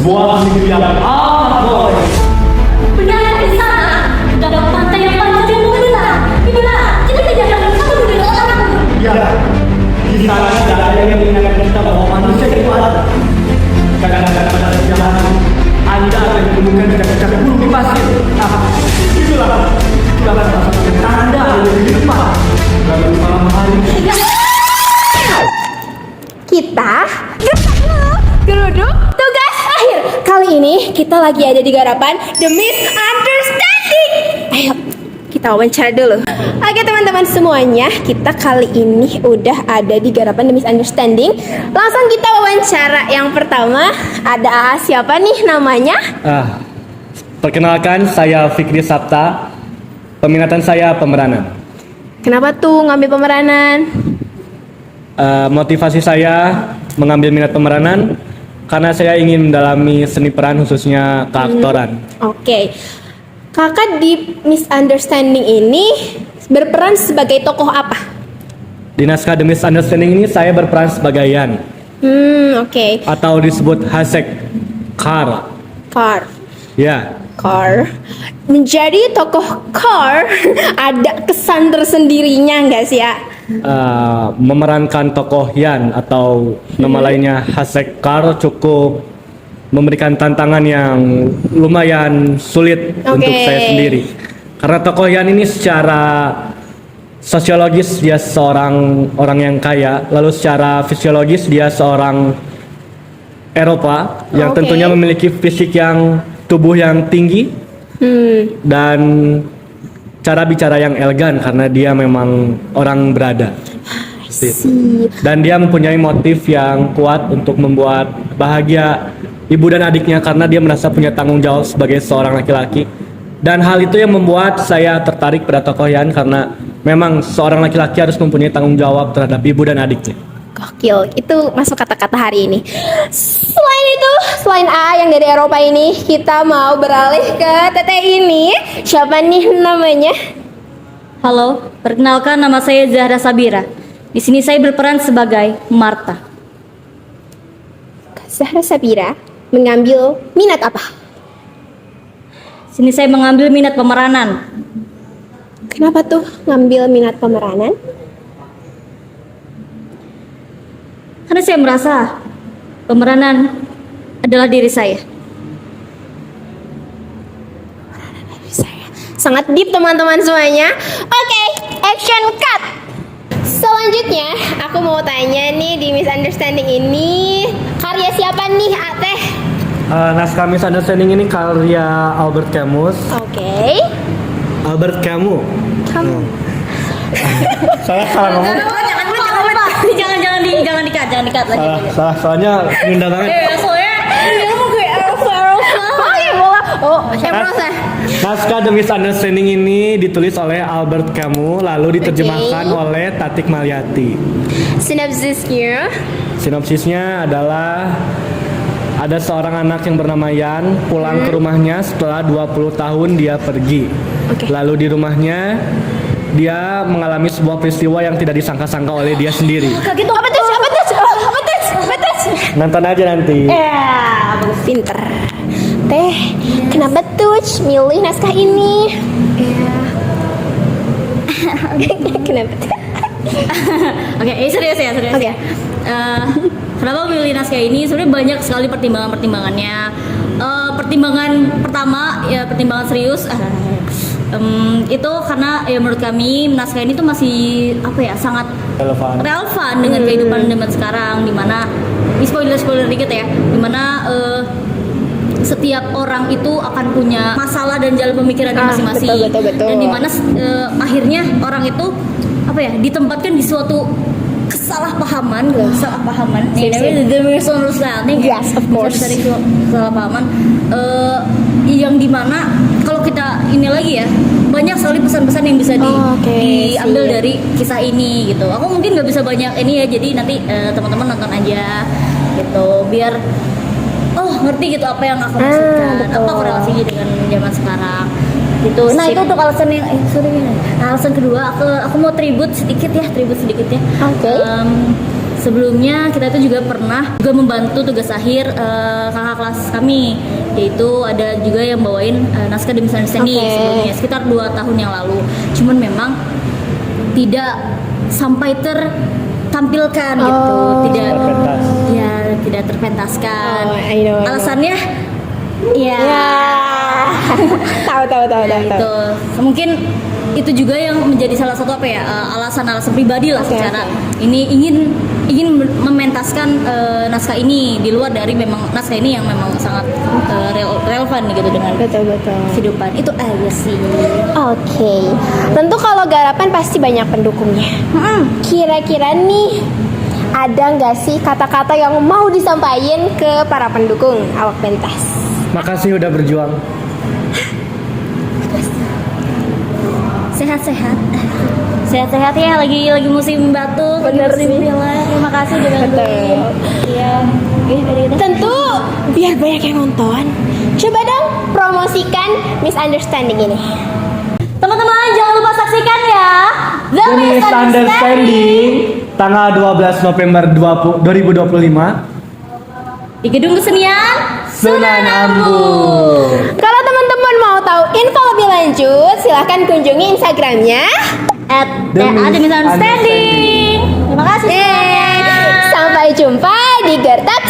sebuah mimpi yang amat boleh. Benar di sana, terdapat pantai yang panjang dan membelah. Inilah, jadi kejadian kamu dengan orang. Ya, di sana tidak ada yang mengingatkan kita bahwa manusia itu ada. Kadang-kadang pada perjalanan, Anda akan menemukan jejak-jejak burung di pasir. Itulah salah satu tanda dari kehidupan. Lalu malam hari. Kita geruduk tugas akhir. Kali ini kita lagi ada di garapan The Misunderstanding. Ayo kita wawancara dulu. Oke teman-teman semuanya, kita kali ini udah ada di garapan The Misunderstanding. Langsung kita wawancara. Yang pertama ada siapa nih namanya? Perkenalkan, saya Fikri Sabta. Peminatan saya pemeranan. Kenapa tuh ngambil pemeranan? Motivasi saya mengambil minat pemeranan karena saya ingin mendalami seni peran, khususnya keaktoran. Oke. Kakak di Misunderstanding ini berperan sebagai tokoh apa? Di naskah The Misunderstanding ini saya berperan sebagai Yan, Oke. atau disebut Hasek Kar. Car. Ya, Car. Menjadi tokoh Car ada kesan tersendirinya nggak sih ya? memerankan tokoh Yan atau nama lainnya Hasek Kar cukup memberikan tantangan yang lumayan sulit untuk saya sendiri. Karena tokoh Yan ini secara sosiologis dia seorang orang yang kaya, lalu secara fisiologis dia seorang Eropa yang tentunya memiliki fisik yang tubuh yang tinggi dan cara bicara yang elegan karena dia memang orang berada. Dan dia mempunyai motif yang kuat untuk membuat bahagia ibu dan adiknya karena dia merasa punya tanggung jawab sebagai seorang laki-laki. Dan hal itu yang membuat saya tertarik pada tokoh Yan karena memang seorang laki-laki harus mempunyai tanggung jawab terhadap ibu dan adiknya. Gokil, itu masuk kata-kata hari ini. Selain itu, selain A yang dari Eropa ini, kita mau beralih ke Teteh ini. Siapa nih namanya? Halo, perkenalkan nama saya Zahra Sabira. Di sini saya berperan sebagai Marta. Zahra Sabira mengambil minat apa? Sini saya mengambil minat pemeranan. Kenapa tuh ngambil minat pemeranan? Karena saya merasa pemeranan adalah diri saya. Sangat deep teman-teman semuanya. Oke, action cut. Selanjutnya aku mau tanya nih, di Misunderstanding ini karya siapa nih Ateh? Naskah Misunderstanding ini karya Albert Camus. Oke. Albert Camus. Kamu. Saya salah ngomong. Jangan dikat lagi. Salah, soalnya indah banget. Naskah The Misunderstanding ini ditulis oleh Albert Camus lalu diterjemahkan oleh Tatik Malyati. Sinopsisnya? Sinopsisnya adalah ada seorang anak yang bernama Yan pulang ke rumahnya setelah 20 tahun dia pergi. Lalu di rumahnya dia mengalami sebuah peristiwa yang tidak disangka-sangka oleh dia sendiri. Gitu apa tuh? Nonton aja nanti. Ya, bagus, pinter. Teh, kenapa tuh milih naskah ini? Kenapa tuh? Oke, serius. Oke. Kenapa memilih naskah ini? Sebenarnya banyak sekali pertimbangannya. Pertimbangan pertama ya pertimbangan serius. Itu karena ya menurut kami naskah ini tuh masih sangat relevan dengan kehidupan zaman sekarang, dimana ini spoiler dikit ya, dimana setiap orang itu akan punya masalah dan jalan pemikirannya masing-masing. Betul. Dan dimana akhirnya orang itu ditempatkan di suatu kesalahpahaman. The misunderstanding. Yes, of course. Dari kesalahpahaman yang dimana kalau kita ini lagi ya, banyak sekali pesan-pesan yang bisa diambil dari kisah ini gitu. Aku mungkin nggak bisa banyak ini ya, jadi nanti teman-teman nonton aja gitu, biar ngerti gitu apa yang aku maksudkan, apa korelasinya dengan zaman sekarang gitu. Nah itu untuk alasan yang alasan kedua, aku mau tribut sedikit ya. sebelumnya kita itu juga pernah juga membantu tugas akhir kakak kelas kami, yaitu ada juga yang bawain naskah The Misunderstanding sebelumnya sekitar 2 tahun yang lalu. Cuman memang tidak sampai tertampilkan gitu, tidak Terpentas. ya tidak terpentaskan. I know. Alasannya ya, tahu. itu mungkin itu juga yang menjadi salah satu alasan pribadi lah Oke, secara oke. ini ingin mementaskan naskah ini di luar dari memang naskah ini yang memang sangat relevan gitu dengan Betul. kehidupan. Itu aja sih. Oke. Tentu kalau garapan pasti banyak pendukungnya. Kira-kira nih ada nggak sih kata-kata yang mau disampaikan ke para pendukung awak pentas? Makasih udah berjuang. Sehat-sehat ya, lagi musim batuk, Bener lagi musim sih. pilek. Terima kasih udah bantuin. Iya. Tentu biar banyak yang nonton. Coba dong promosikan Misunderstanding ini. Teman-teman jangan lupa saksikan ya The The Misunderstanding tanggal 12 November 2025 di Gedung Kesenian Sunan Ambu. Kalau teman-teman mau tahu info lebih lanjut, silahkan kunjungi Instagramnya. The The Misunderstanding. Terima kasih semuanya. Sampai jumpa di Gertak